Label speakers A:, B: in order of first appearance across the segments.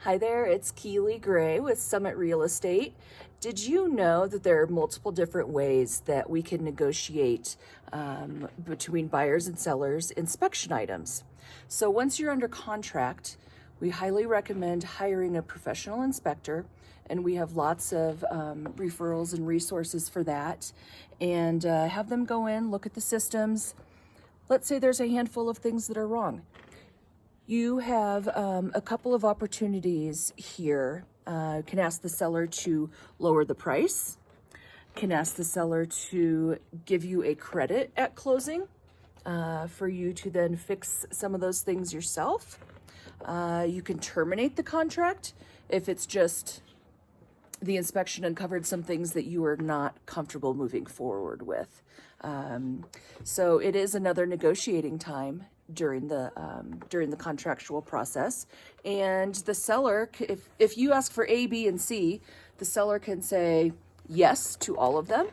A: Hi there, it's Kelie Gray with Summit Real Estate. Did you know that there are multiple different ways that we can negotiate between buyers and sellers inspection items? So once you're under contract, we highly recommend hiring a professional inspector, and we have lots of referrals and resources for that, and have them go in, look at the systems. Let's say there's a handful of things that are wrong. You have a couple of opportunities here. Can ask the seller to lower the price, can ask the seller to give you a credit at closing for you to then fix some of those things yourself. You can terminate the contract if it's just the inspection uncovered some things that you are not comfortable moving forward with. So it is another negotiating time during the contractual process, and the seller, if you ask for A, B, and C, the seller can say yes to all of them.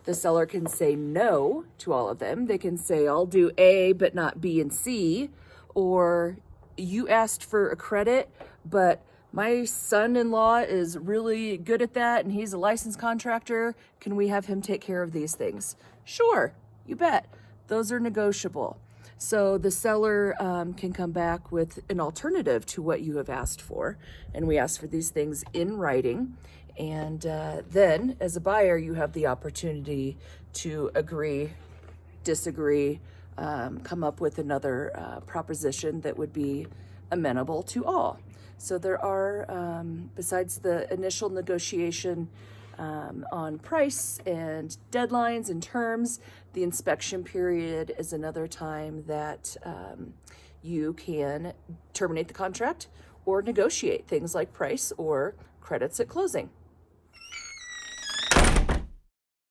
A: The seller can say no to all of them. They can say, I'll do A but not B and C, or you asked for a credit, but my son-in-law is really good at that and he's a licensed contractor. Can we have him take care of these things? Sure, you bet. Those are negotiable. So the seller can come back with an alternative to what you have asked for. And we ask for these things in writing. And then as a buyer, you have the opportunity to agree, disagree, come up with another proposition that would be amenable to all. So there are, besides the initial negotiation on price and deadlines and terms, the inspection period is another time that you can terminate the contract or negotiate things like price or credits at closing.